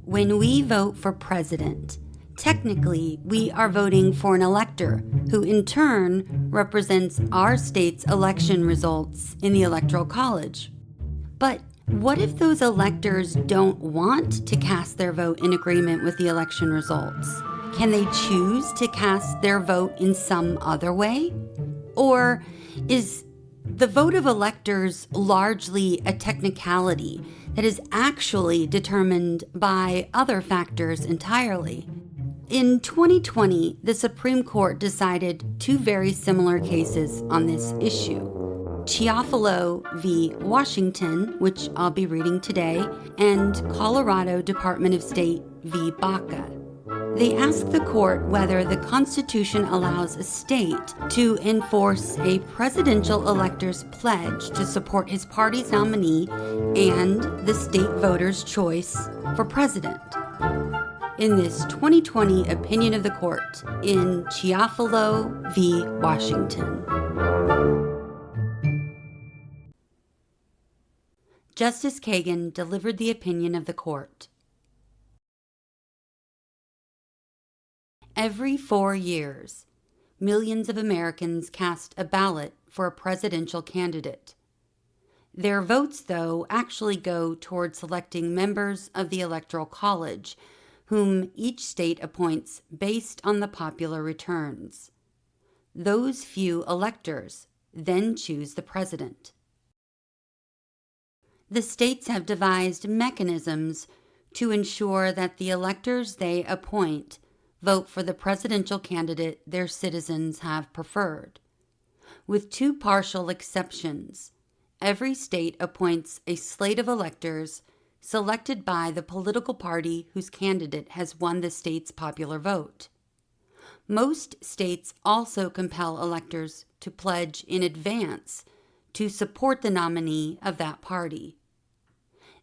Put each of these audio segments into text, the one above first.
When we vote for president, technically we are voting for an elector who in turn represents our state's election results in the Electoral College. But what if those electors don't want to cast their vote in agreement with the election results? Can they choose to cast their vote in some other way? Or is the vote of electors largely a technicality that is actually determined by other factors entirely? In 2020, the Supreme Court decided two very similar cases on this issue. Chiafalo v. Washington, which I'll be reading today, and Colorado Department of State v. Baca. They ask the court whether the Constitution allows a state to enforce a presidential elector's pledge to support his party's nominee and the state voter's choice for president. In this 2020 opinion of the court in Chiafalo v. Washington. Justice Kagan delivered the opinion of the court. Every 4 years, millions of Americans cast a ballot for a presidential candidate. Their votes, though, actually go toward selecting members of the Electoral College, whom each state appoints based on the popular returns. Those few electors then choose the president. The states have devised mechanisms to ensure that the electors they appoint vote for the presidential candidate their citizens have preferred. With two partial exceptions, every state appoints a slate of electors selected by the political party whose candidate has won the state's popular vote. Most states also compel electors to pledge in advance to support the nominee of that party.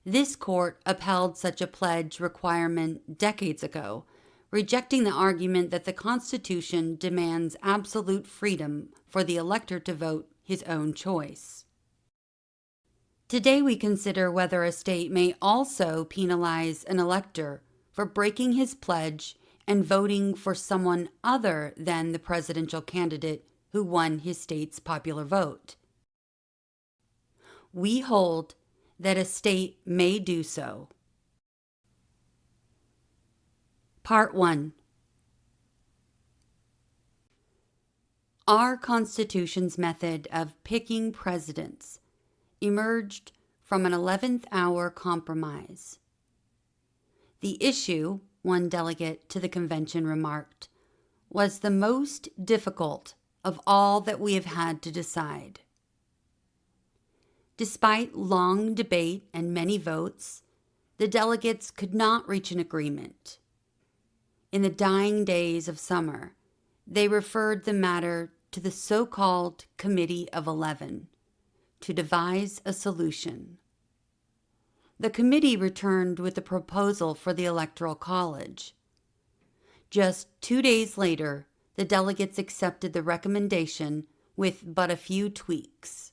This court upheld such a pledge requirement decades ago, rejecting the argument that the Constitution demands absolute freedom for the elector to vote his own choice. Today we consider whether a state may also penalize an elector for breaking his pledge and voting for someone other than the presidential candidate who won his state's popular vote. We hold that a state may do so. Part 1. Our Constitution's method of picking presidents emerged from an 11th hour compromise. The issue, one delegate to the convention remarked, was the most difficult of all that we have had to decide. Despite long debate and many votes, the delegates could not reach an agreement. In the dying days of summer, they referred the matter to the so-called Committee of 11 to devise a solution. The committee returned with a proposal for the Electoral College. Just 2 days later, the delegates accepted the recommendation with but a few tweaks.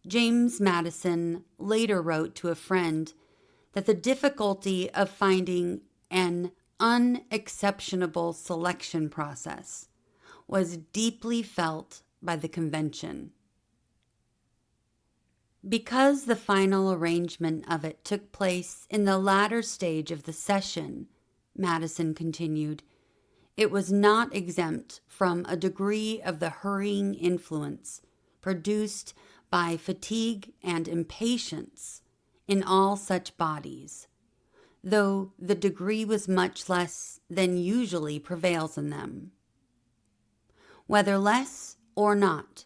James Madison later wrote to a friend that the difficulty of finding an unexceptionable selection process was deeply felt by the convention. Because the final arrangement of it took place in the latter stage of the session, Madison continued, it was not exempt from a degree of the hurrying influence produced by fatigue and impatience in all such bodies, though the degree was much less than usually prevails in them. Whether less or not,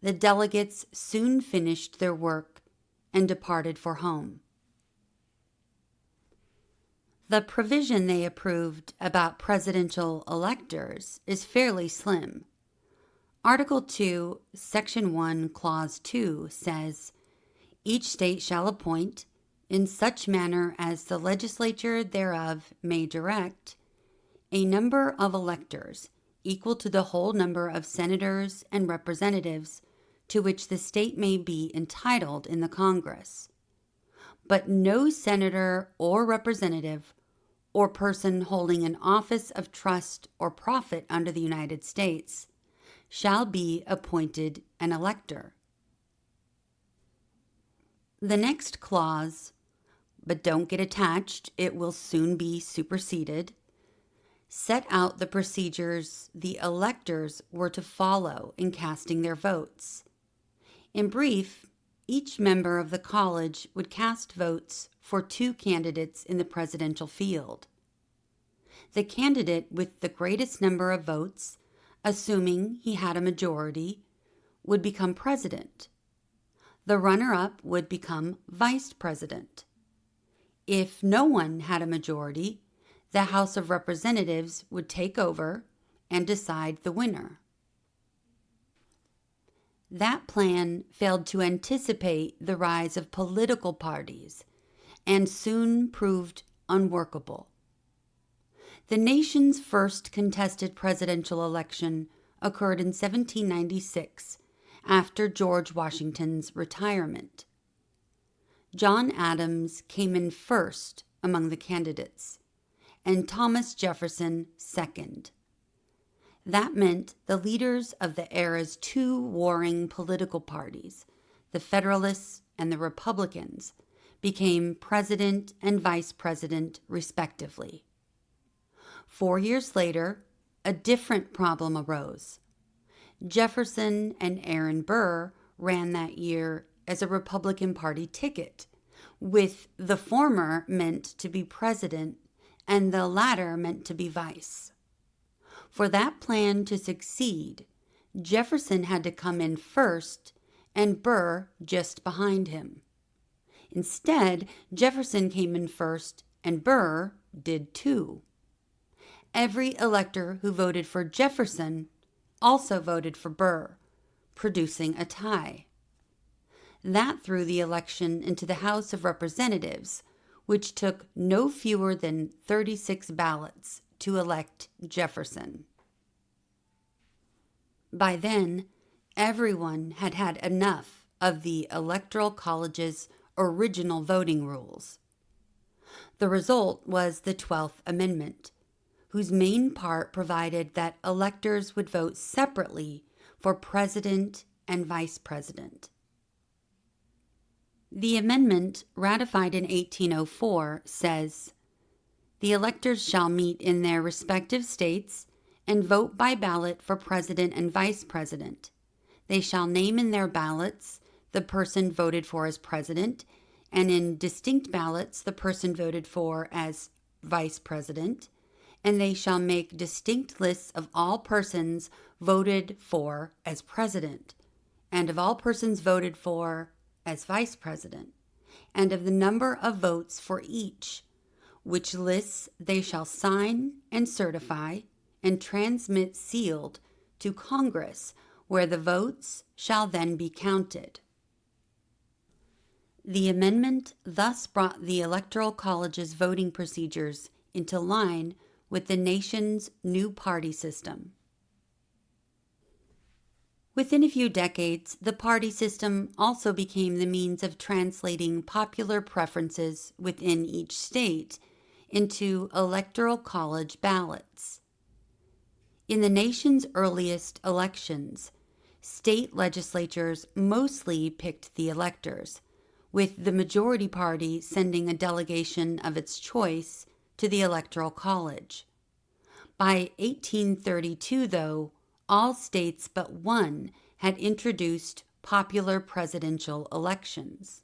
the delegates soon finished their work and departed for home. The provision they approved about presidential electors is fairly slim. Article 2, Section 1, Clause 2 says, "Each state shall appoint, in such manner as the legislature thereof may direct, a number of electors equal to the whole number of senators and representatives to which the state may be entitled in the Congress. but no senator or representative or person holding an office of trust or profit under the United States shall be appointed an elector. The next clause, but don't get attached, it will soon be superseded, set out the procedures the electors were to follow in casting their votes. In brief, each member of the college would cast votes for 2 candidates in the presidential field. The candidate with the greatest number of votes, assuming he had a majority, would become president. The runner-up would become vice president. If no one had a majority, the House of Representatives would take over and decide the winner. That plan failed to anticipate the rise of political parties and soon proved unworkable. The nation's first contested presidential election occurred in 1796, after George Washington's retirement. John Adams came in first among the candidates, and Thomas Jefferson second. That meant the leaders of the era's 2 warring political parties, the Federalists and the Republicans, became president and vice president respectively. 4 years later, a different problem arose. Jefferson and Aaron Burr ran that year as a Republican Party ticket, with the former meant to be president and the latter meant to be vice. For that plan to succeed, Jefferson had to come in first and Burr just behind him. Instead, Jefferson came in first and Burr did too. Every elector who voted for Jefferson also voted for Burr, producing a tie. That threw the election into the House of Representatives, which took no fewer than 36 ballots to elect Jefferson. By then, everyone had had enough of the Electoral College's original voting rules. The result was the 12th Amendment, whose main part provided that electors would vote separately for president and vice president. The amendment, ratified in 1804, says, "The electors shall meet in their respective states and vote by ballot for president and vice president. They shall name in their ballots the person voted for as president, and in distinct ballots the person voted for as vice president, and they shall make distinct lists of all persons voted for as president, and of all persons voted for as vice president, and of the number of votes for each, which lists they shall sign and certify and transmit sealed to Congress, where the votes shall then be counted." The amendment thus brought the Electoral College's voting procedures into line with the nation's new party system. Within a few decades, the party system also became the means of translating popular preferences within each state into Electoral College ballots. In the nation's earliest elections, state legislatures mostly picked the electors, with the majority party sending a delegation of its choice to the Electoral College. By 1832, though, all states but one had introduced popular presidential elections.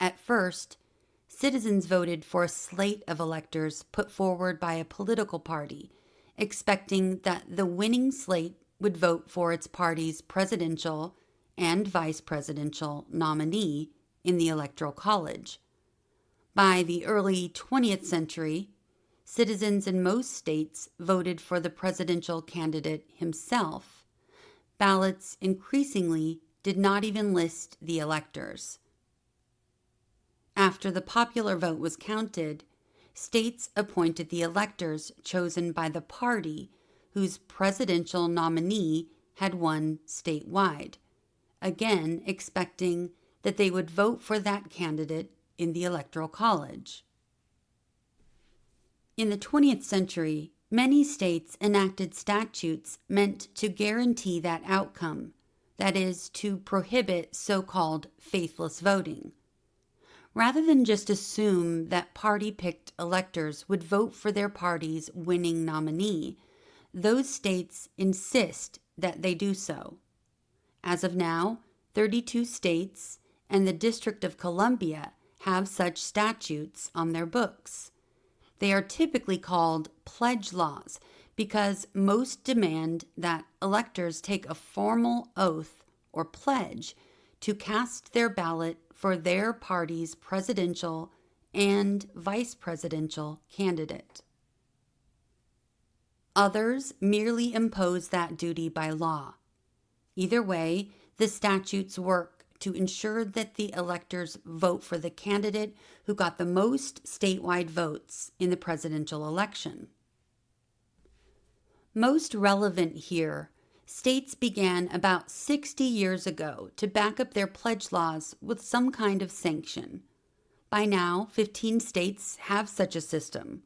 At first, citizens voted for a slate of electors put forward by a political party, expecting that the winning slate would vote for its party's presidential and vice presidential nominee in the Electoral College. By the early 20th century, citizens in most states voted for the presidential candidate himself. Ballots increasingly did not even list the electors. After the popular vote was counted, states appointed the electors chosen by the party whose presidential nominee had won statewide, again expecting that they would vote for that candidate in the Electoral College. In the 20th century, many states enacted statutes meant to guarantee that outcome, that is, to prohibit so-called faithless voting. Rather than just assume that party-picked electors would vote for their party's winning nominee, those states insist that they do so. As of now, 32 states and the District of Columbia have such statutes on their books. They are typically called pledge laws because most demand that electors take a formal oath or pledge to cast their ballot for their party's presidential and vice presidential candidate. Others merely impose that duty by law. Either way, the statutes work to ensure that the electors vote for the candidate who got the most statewide votes in the presidential election. Most relevant here, states began about 60 years ago to back up their pledge laws with some kind of sanction. By now, 15 states have such a system.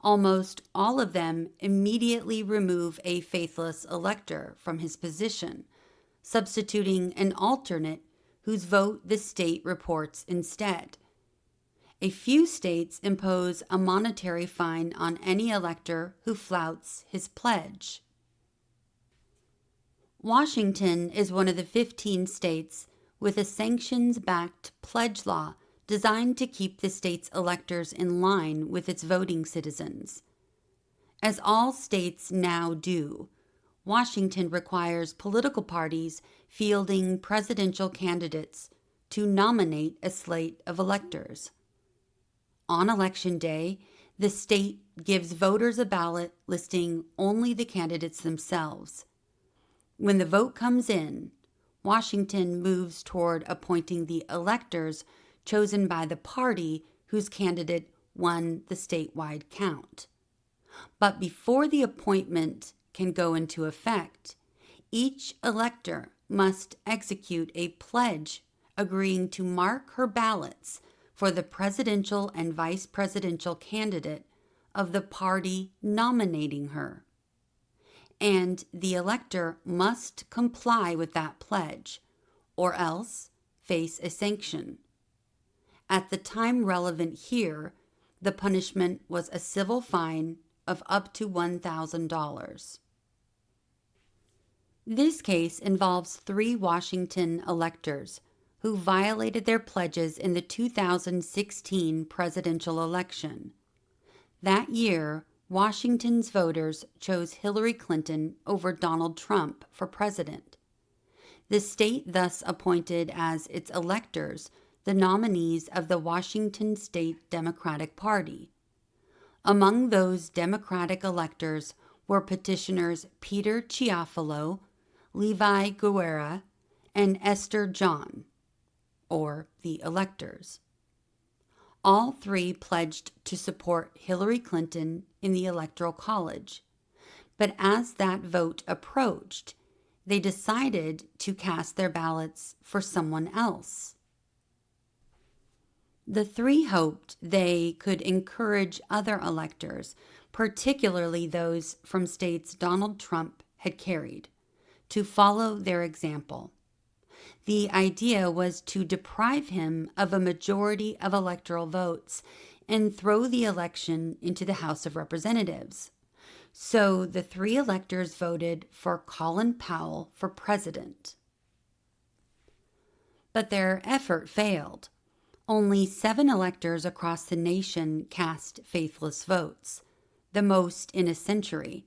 Almost all of them immediately remove a faithless elector from his position, substituting an alternate whose vote the state reports instead. A few states impose a monetary fine on any elector who flouts his pledge. Washington is one of the 15 states with a sanctions-backed pledge law designed to keep the state's electors in line with its voting citizens. As all states now do, Washington requires political parties fielding presidential candidates to nominate a slate of electors. On Election Day, the state gives voters a ballot listing only the candidates themselves. When the vote comes in, Washington moves toward appointing the electors chosen by the party whose candidate won the statewide count. But before the appointment can go into effect, each elector must execute a pledge agreeing to mark her ballots for the presidential and vice presidential candidate of the party nominating her. And the elector must comply with that pledge, or else face a sanction. At the time relevant here, the punishment was a civil fine of up to $1,000. This case involves 3 Washington electors who violated their pledges in the 2016 presidential election. That year, Washington's voters chose Hillary Clinton over Donald Trump for president. The state thus appointed as its electors the nominees of the Washington State Democratic Party. Among those Democratic electors were petitioners Peter Chiafalo, Levi Guerra, and Esther John, or the electors. All 3 pledged to support Hillary Clinton in the Electoral College, but as that vote approached, they decided to cast their ballots for someone else. The 3 hoped they could encourage other electors, particularly those from states Donald Trump had carried, to follow their example. The idea was to deprive him of a majority of electoral votes and throw the election into the House of Representatives. So the 3 electors voted for Colin Powell for president. But their effort failed. Only 7 electors across the nation cast faithless votes, the most in a century,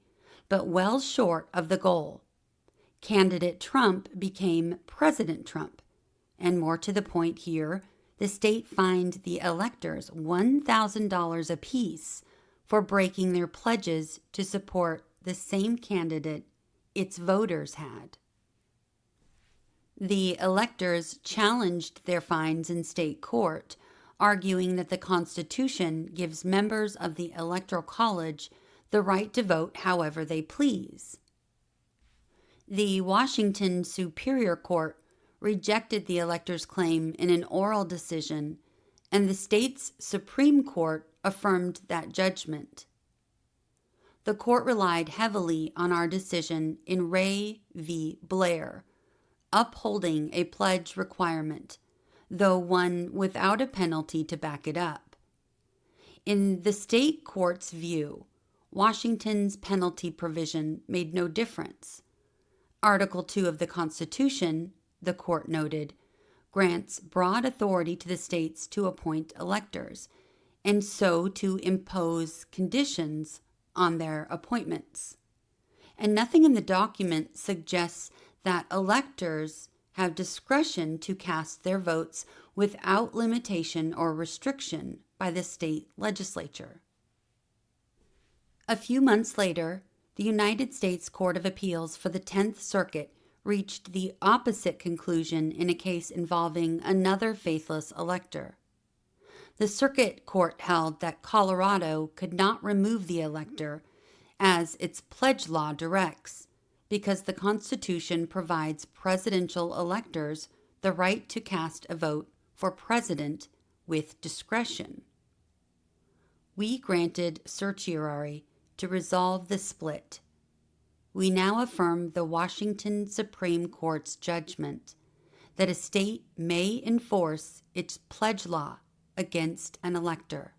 but well short of the goal. Candidate Trump became President Trump, and more to the point here, the state fined the electors $1,000 apiece for breaking their pledges to support the same candidate its voters had. The electors challenged their fines in state court, arguing that the Constitution gives members of the Electoral College the right to vote however they please. The Washington Superior Court rejected the elector's claim in an oral decision, and the state's Supreme Court affirmed that judgment. The court relied heavily on our decision in Ray v. Blair, upholding a pledge requirement, though one without a penalty to back it up. In the state court's view, Washington's penalty provision made no difference. Article 2 of the Constitution, the court noted, grants broad authority to the states to appoint electors, and so to impose conditions on their appointments. And nothing in the document suggests that electors have discretion to cast their votes without limitation or restriction by the state legislature. A few months later, the United States Court of Appeals for the 10th Circuit reached the opposite conclusion in a case involving another faithless elector. The circuit court held that Colorado could not remove the elector, as its pledge law directs, because the Constitution provides presidential electors the right to cast a vote for president with discretion. We granted certiorari to resolve the split. We now affirm the Washington Supreme Court's judgment that a state may enforce its pledge law against an elector.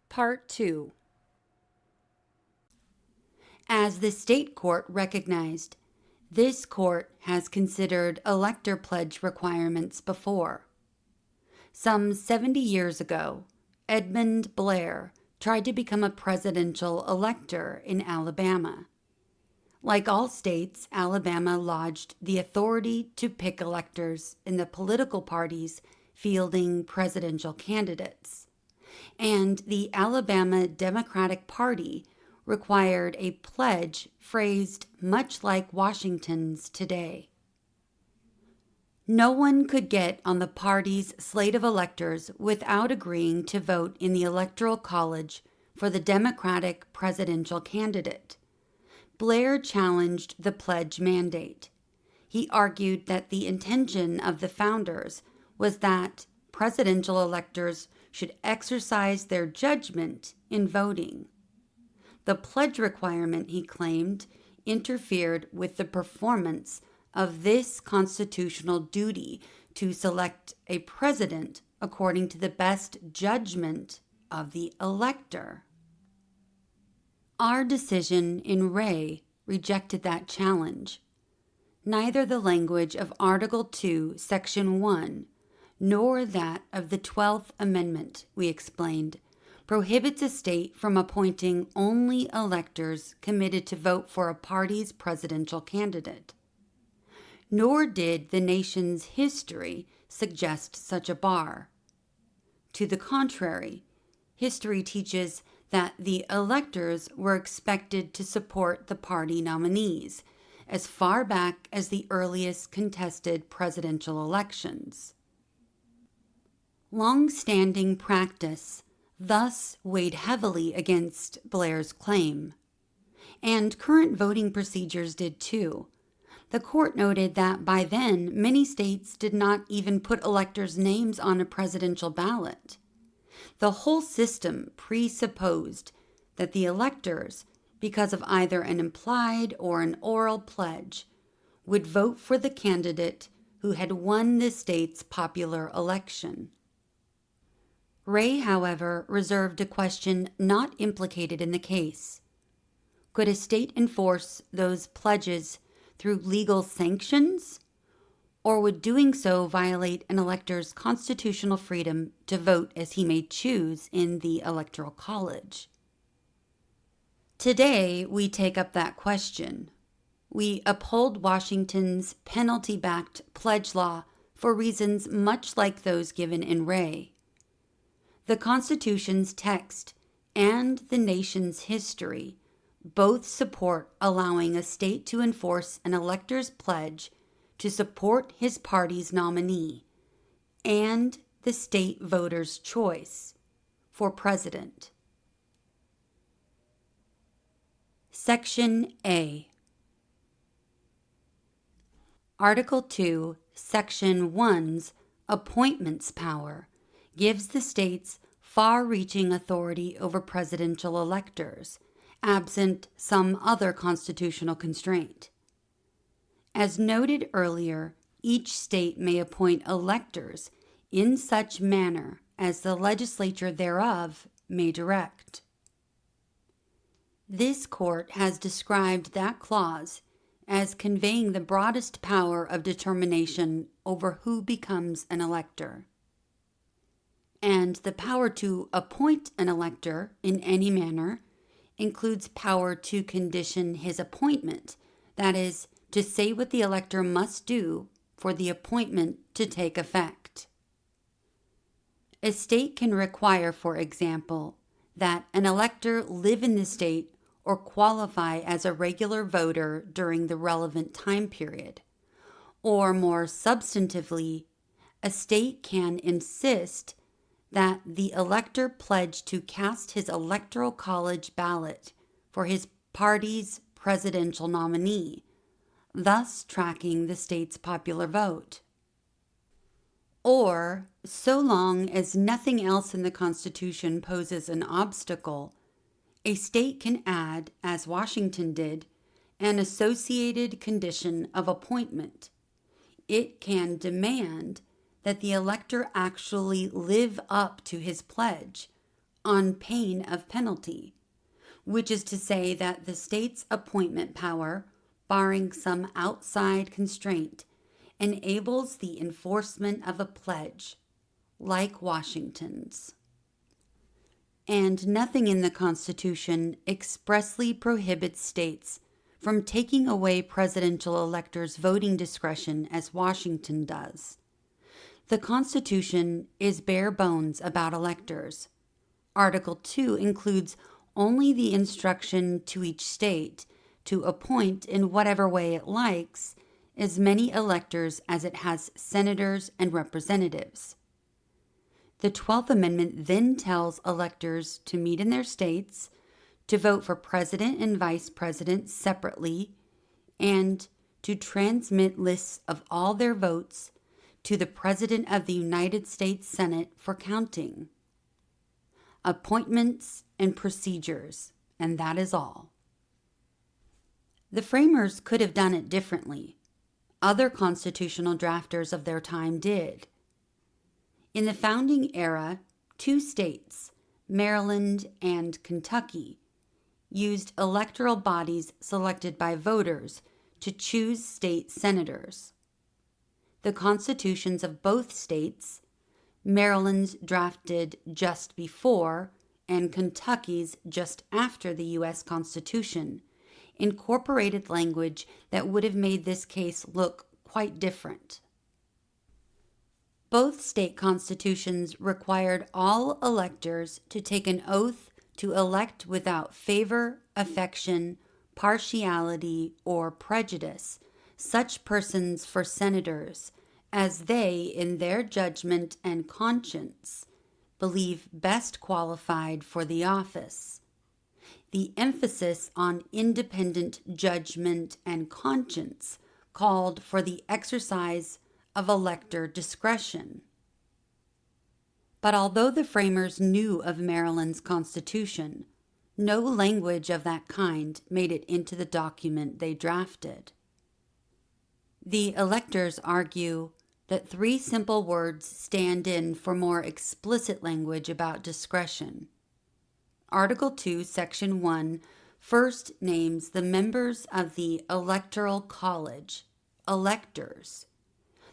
Part 2. As the state court recognized, this court has considered elector pledge requirements before. Some 70 years ago, Edmund Blair tried to become a presidential elector in Alabama. Like all states, Alabama lodged the authority to pick electors in the political parties fielding presidential candidates. And the Alabama Democratic Party required a pledge phrased much like Washington's today. No one could get on the party's slate of electors without agreeing to vote in the Electoral College for the Democratic presidential candidate. Blair challenged the pledge mandate. He argued that the intention of the founders was that presidential electors should exercise their judgment in voting. The pledge requirement, he claimed, interfered with the performance of this constitutional duty to select a president according to the best judgment of the elector. Our decision in Ray rejected that challenge. Neither the language of Article 2, Section 1, nor that of the 12th Amendment, we explained, prohibits a state from appointing only electors committed to vote for a party's presidential candidate. Nor did the nation's history suggest such a bar. To the contrary, history teaches that the electors were expected to support the party nominees as far back as the earliest contested presidential elections. Long-standing practice thus weighed heavily against Blair's claim, and current voting procedures did too. The court noted that by then, many states did not even put electors' names on a presidential ballot. The whole system presupposed that the electors, because of either an implied or an oral pledge, would vote for the candidate who had won the state's popular election. Ray, however, reserved a question not implicated in the case. Could a state enforce those pledges through legal sanctions, or would doing so violate an elector's constitutional freedom to vote as he may choose in the Electoral College? Today, we take up that question. We uphold Washington's penalty-backed pledge law for reasons much like those given in Ray. The Constitution's text and the nation's history both support allowing a state to enforce an elector's pledge to support his party's nominee and the state voter's choice for president. Section A. Article 2, Section 1's appointments power gives the states far-reaching authority over presidential electors, absent some other constitutional constraint. As noted earlier, each state may appoint electors in such manner as the legislature thereof may direct. This court has described that clause as conveying the broadest power of determination over who becomes an elector. And the power to appoint an elector in any manner includes power to condition his appointment, that is, to say what the elector must do for the appointment to take effect. A state can require, for example, that an elector live in the state or qualify as a regular voter during the relevant time period. Or more substantively, a state can insist that the elector pledge to cast his Electoral College ballot for his party's presidential nominee, thus tracking the state's popular vote. Or, so long as nothing else in the Constitution poses an obstacle, a state can add, as Washington did, an associated condition of appointment. It can demand that the elector actually live up to his pledge on pain of penalty, which is to say that the state's appointment power, barring some outside constraint, enables the enforcement of a pledge, like Washington's. And nothing in the Constitution expressly prohibits states from taking away presidential electors' voting discretion as Washington does. The Constitution is bare bones about electors. Article 2 includes only the instruction to each state to appoint in whatever way it likes as many electors as it has senators and representatives. The 12th Amendment then tells electors to meet in their states, to vote for president and vice president separately, and to transmit lists of all their votes to the President of the United States Senate for counting. Appointments and procedures, and that is all. The framers could have done it differently. Other constitutional drafters of their time did. In the founding era, 2 states, Maryland and Kentucky, used electoral bodies selected by voters to choose state senators. The constitutions of both states, Maryland's drafted just before and Kentucky's just after the U.S. Constitution, incorporated language that would have made this case look quite different. Both state constitutions required all electors to take an oath to elect without favor, affection, partiality, or prejudice such persons for senators as they, in their judgment and conscience, believe best qualified for the office. The emphasis on independent judgment and conscience called for the exercise of elector discretion. But although the framers knew of Maryland's Constitution, no language of that kind made it into the document they drafted. The electors argue that 3 simple words stand in for more explicit language about discretion. Article 2, Section 1 first names the members of the Electoral College, electors.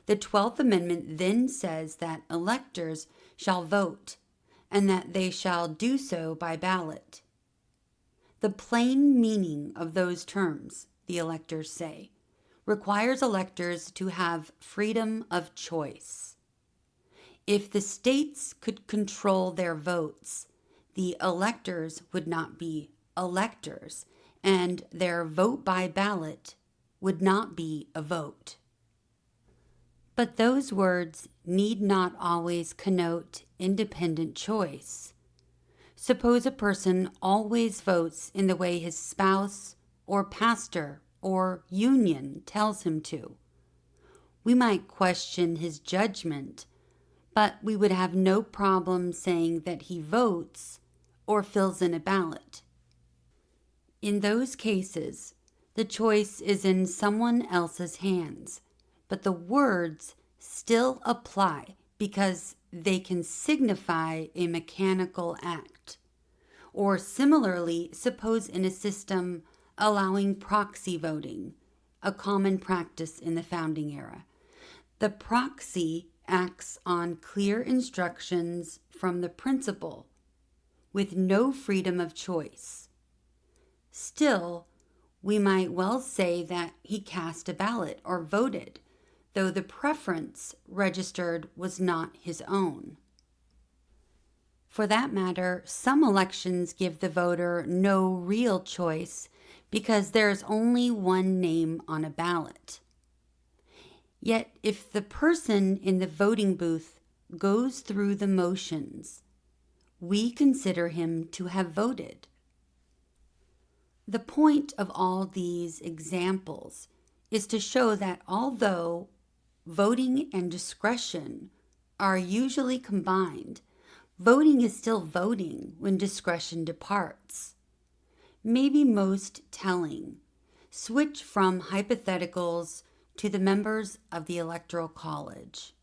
The 12th Amendment then says that electors shall vote, and that they shall do so by ballot. The plain meaning of those terms, the electors say, requires electors to have freedom of choice. If the states could control their votes, the electors would not be electors, and their vote by ballot would not be a vote. But those words need not always connote independent choice. Suppose a person always votes in the way his spouse or pastor or union tells him to. We might question his judgment, but we would have no problem saying that he votes or fills in a ballot. In those cases, the choice is in someone else's hands, but the words still apply because they can signify a mechanical act. Or similarly, suppose in a system allowing proxy voting, a common practice in the founding era. The proxy acts on clear instructions from the principal with no freedom of choice. Still, we might well say that he cast a ballot or voted, though the preference registered was not his own. For that matter, some elections give the voter no real choice because there is only one name on a ballot. Yet, if the person in the voting booth goes through the motions, we consider him to have voted. The point of all these examples is to show that although voting and discretion are usually combined, voting is still voting when discretion departs. Maybe most telling, switch from hypotheticals to the members of the Electoral College.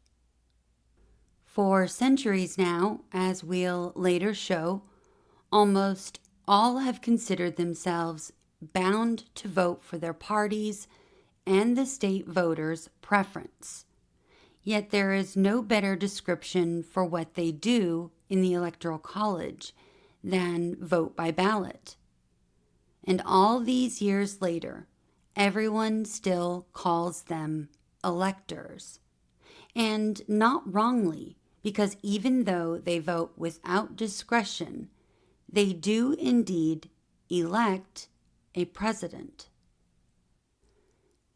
For centuries now, as we'll later show, almost all have considered themselves bound to vote for their party's and the state voters' preference. Yet there is no better description for what they do in the Electoral College than vote by ballot. And all these years later, everyone still calls them electors. And not wrongly, because even though they vote without discretion, they do indeed elect a president.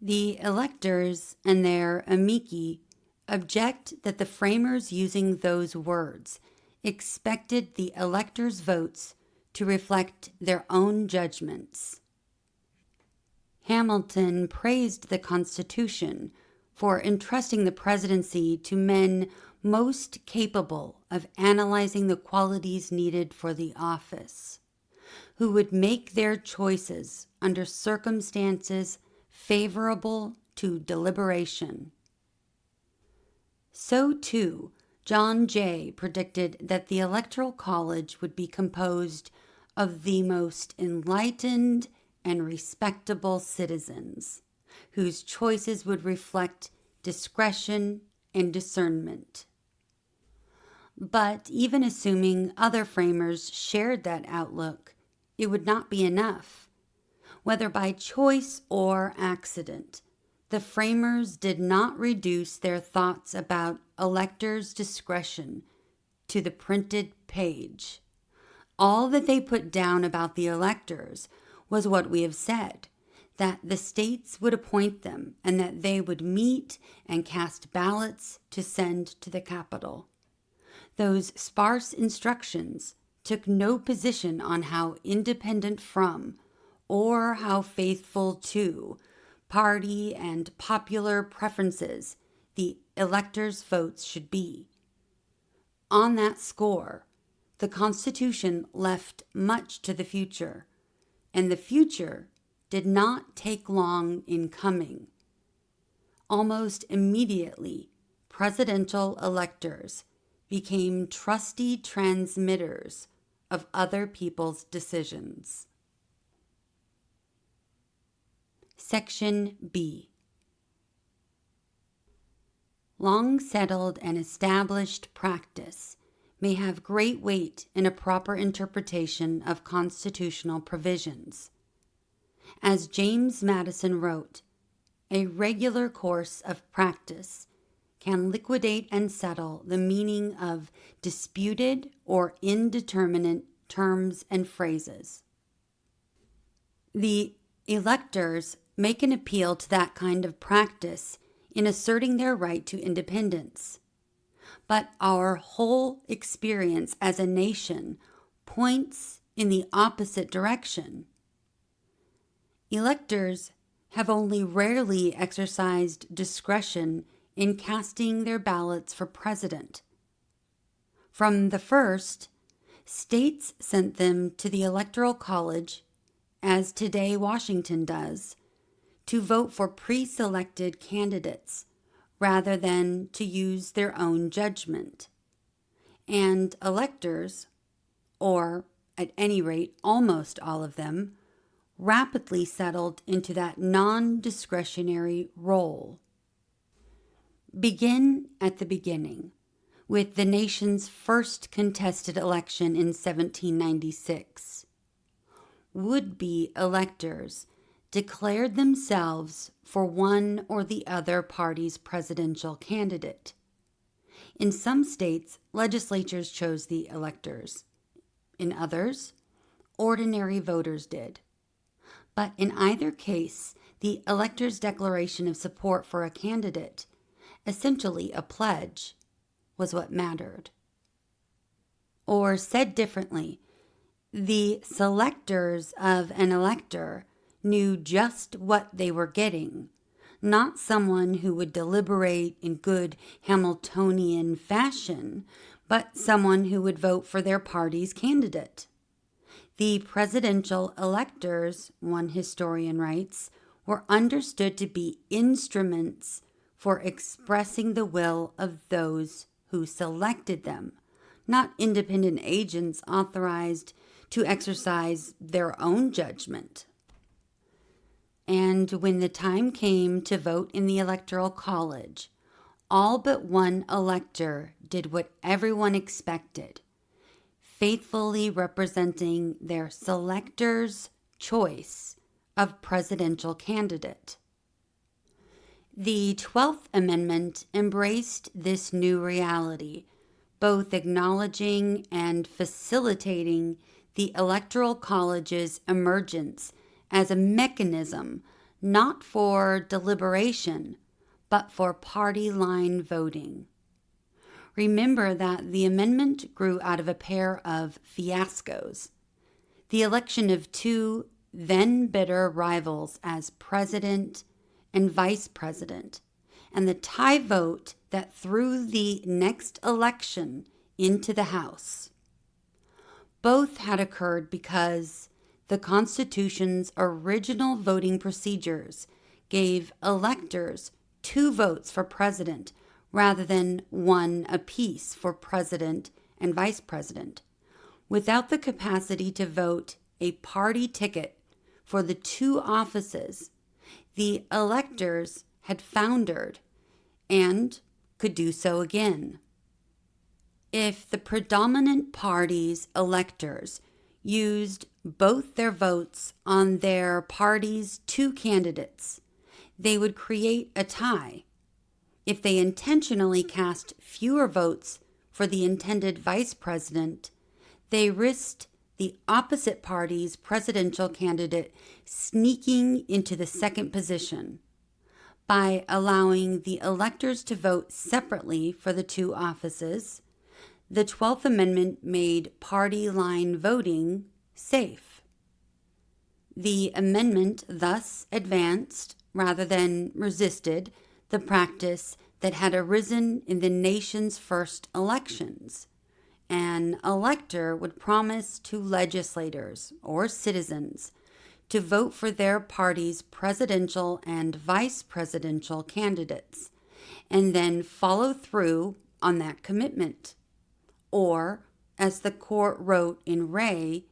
The electors and their amici object that the framers using those words expected the electors' votes to reflect their own judgments. Hamilton praised the Constitution for entrusting the presidency to men most capable of analyzing the qualities needed for the office, who would make their choices under circumstances favorable to deliberation. So, too, John Jay predicted that the Electoral College would be composed of the most enlightened and respectable citizens, whose choices would reflect discretion and discernment. But even assuming other framers shared that outlook, it would not be enough. Whether by choice or accident, the framers did not reduce their thoughts about electors' discretion to the printed page. All that they put down about the electors was what we have said, that the states would appoint them and that they would meet and cast ballots to send to the capital. Those sparse instructions took no position on how independent from or how faithful to party and popular preferences the electors' votes should be. On that score, the Constitution left much to the future, and the future did not take long in coming. Almost immediately, presidential electors became trusty transmitters of other people's decisions. Section B. Long settled and established practice may have great weight in a proper interpretation of constitutional provisions. As James Madison wrote, a regular course of practice can liquidate and settle the meaning of disputed or indeterminate terms and phrases. The electors make an appeal to that kind of practice in asserting their right to independence. But our whole experience as a nation points in the opposite direction. Electors have only rarely exercised discretion in casting their ballots for president. From the first, states sent them to the Electoral College, as today Washington does, to vote for pre-selected candidates rather than to use their own judgment. And electors, or at any rate almost all of them, rapidly settled into that non-discretionary role. Begin at the beginning, with the nation's first contested election in 1796. Would-be electors declared themselves for one or the other party's presidential candidate. In some states, legislatures chose the electors. In others, ordinary voters did. But in either case, the elector's declaration of support for a candidate, essentially a pledge, was what mattered. Or said differently, the selectors of an elector knew just what they were getting, not someone who would deliberate in good Hamiltonian fashion, but someone who would vote for their party's candidate. The presidential electors, one historian writes, were understood to be instruments for expressing the will of those who selected them, not independent agents authorized to exercise their own judgment. And when the time came to vote in the Electoral College, all but one elector did what everyone expected, faithfully representing their selector's choice of presidential candidate. The 12th Amendment embraced this new reality, both acknowledging and facilitating the Electoral College's emergence as a mechanism not for deliberation, but for party line voting. Remember that the amendment grew out of a pair of fiascos: the election of two then bitter rivals as president and vice president, and the tie vote that threw the next election into the House. Both had occurred because the Constitution's original voting procedures gave electors 2 votes for president rather than 1 apiece for president and vice president, without the capacity to vote a party ticket for the 2 offices. The electors had foundered and could do so again. If the predominant party's electors used both their votes on their party's 2 candidates, they would create a tie. If they intentionally cast fewer votes for the intended vice president, they risked the opposite party's presidential candidate sneaking into the second position. By allowing the electors to vote separately for the 2 offices, the 12th Amendment made party line voting safe. The amendment thus advanced, rather than resisted, the practice that had arisen in the nation's first elections. An elector would promise to legislators or citizens to vote for their party's presidential and vice presidential candidates, and then follow through on that commitment. Or, as the court wrote in Ray,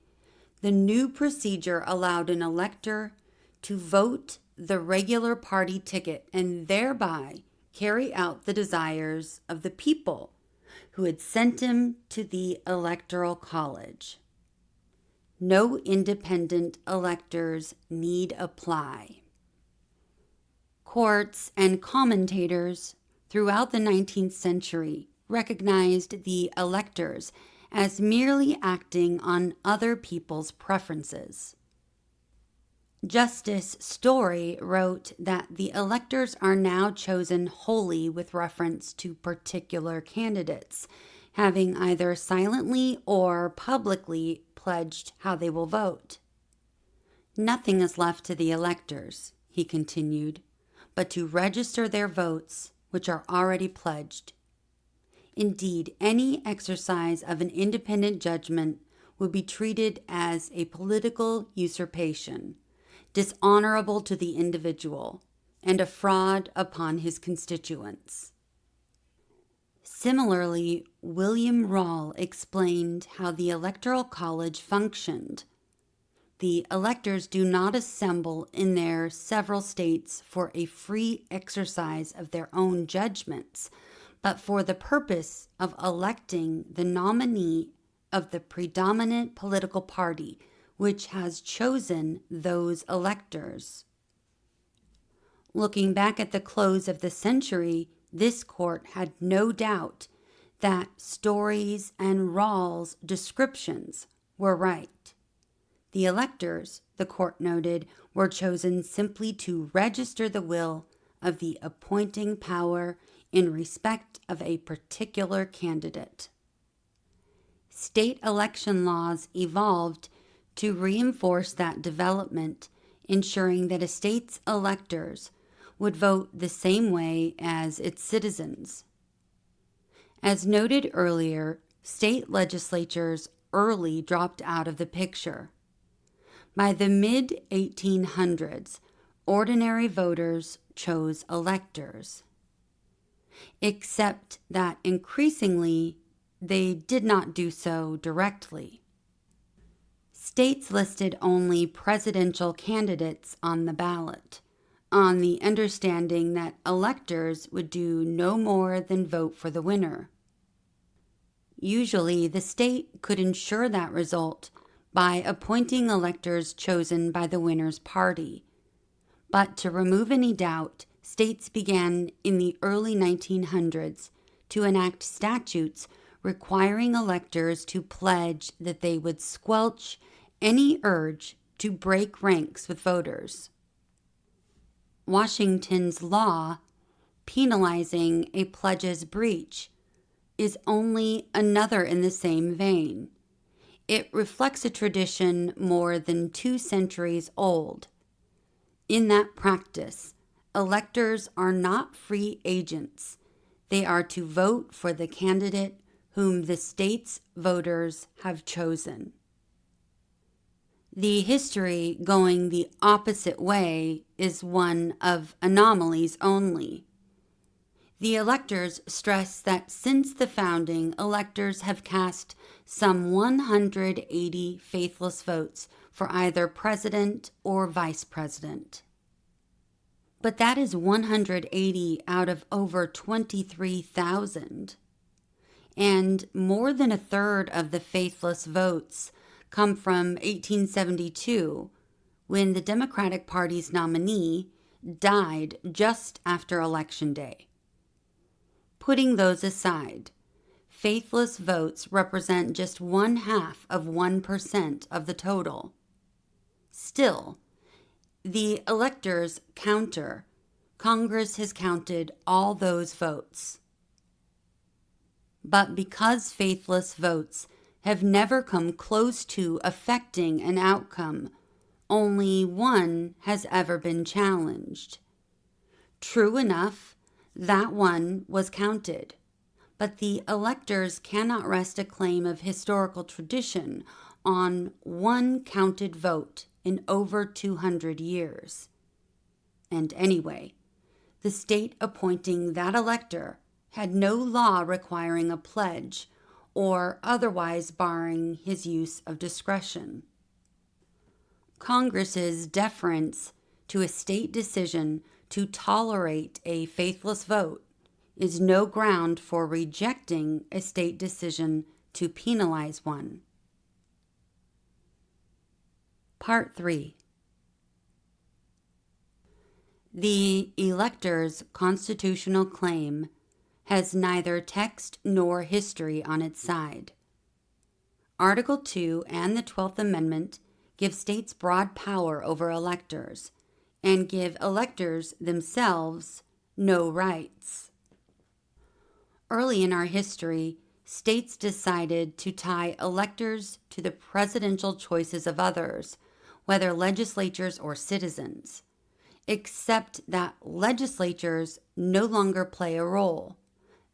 the new procedure allowed an elector to vote the regular party ticket and thereby carry out the desires of the people who had sent him to the Electoral College. No independent electors need apply. Courts and commentators throughout the 19th century recognized the electors as merely acting on other people's preferences. Justice Story wrote that the electors are now chosen wholly with reference to particular candidates, having either silently or publicly pledged how they will vote. Nothing is left to the electors, he continued, but to register their votes which are already pledged. Indeed, any exercise of an independent judgment would be treated as a political usurpation, dishonorable to the individual, and a fraud upon his constituents. Similarly, William Rawle explained how the Electoral College functioned. The electors do not assemble in their several states for a free exercise of their own judgments, but for the purpose of electing the nominee of the predominant political party, which has chosen those electors. Looking back at the close of the century, this court had no doubt that Story's and Rawle's descriptions were right. The electors, the court noted, were chosen simply to register the will of the appointing power in respect of a particular candidate. State election laws evolved to reinforce that development, ensuring that a state's electors would vote the same way as its citizens. As noted earlier, state legislatures early dropped out of the picture. By the mid-1800s, ordinary voters chose electors, except that increasingly they did not do so directly. States listed only presidential candidates on the ballot, on the understanding that electors would do no more than vote for the winner. Usually, the state could ensure that result by appointing electors chosen by the winner's party. But to remove any doubt, states began in the early 1900s to enact statutes requiring electors to pledge that they would squelch any urge to break ranks with voters. Washington's law, penalizing a pledge's breach, is only another in the same vein. It reflects a tradition more than 2 centuries old. In that practice, electors are not free agents. They are to vote for the candidate whom the state's voters have chosen. The history going the opposite way is one of anomalies only. The electors stress that since the founding, electors have cast some 180 faithless votes for either president or vice president. But that is 180 out of over 23,000. And more than a third of the faithless votes come from 1872, when the Democratic Party's nominee died just after Election Day. Putting those aside, faithless votes represent just 0.5% of the total. Still, the electors counter. Congress has counted all those votes. But because faithless votes have never come close to affecting an outcome, only one has ever been challenged. True enough, that one was counted, but the electors cannot rest a claim of historical tradition on one counted vote in over 200 years. And anyway, the state appointing that elector had no law requiring a pledge or otherwise barring his use of discretion. Congress's deference to a state decision to tolerate a faithless vote is no ground for rejecting a state decision to penalize one. Part 3. The elector's constitutional claim has neither text nor history on its side. Article 2 and the 12th Amendment give states broad power over electors and give electors themselves no rights. Early in our history, states decided to tie electors to the presidential choices of others, whether legislatures or citizens. except that legislatures no longer play a role.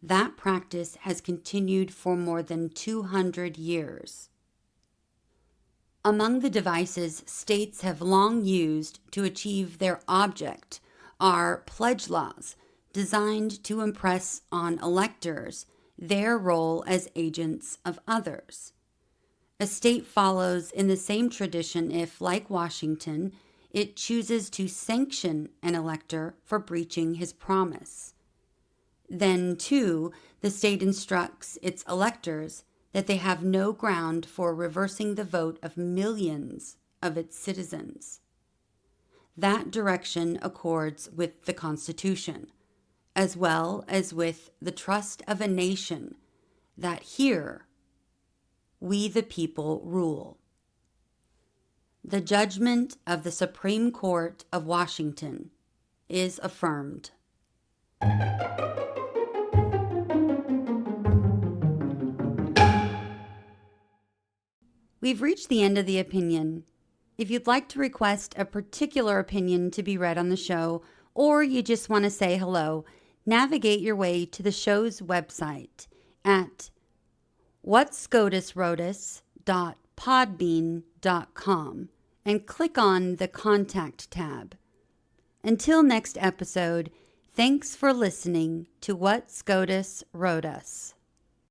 That practice has continued for more than 200 years. Among the devices states have long used to achieve their object are pledge laws designed to impress on electors their role as agents of others. A state follows in the same tradition if, like Washington, it chooses to sanction an elector for breaching his promise. Then, too, the state instructs its electors that they have no ground for reversing the vote of millions of its citizens. That direction accords with the Constitution, as well as with the trust of a nation that here we the people rule. The judgment of the Supreme Court of Washington is affirmed. We've reached the end of the opinion. If you'd like to request a particular opinion to be read on the show, or you just want to say hello, navigate your way to the show's website at whatscotuswroteus.podbean.com and click on the Contact tab. Until next episode, thanks for listening to What SCOTUS Wrote Us.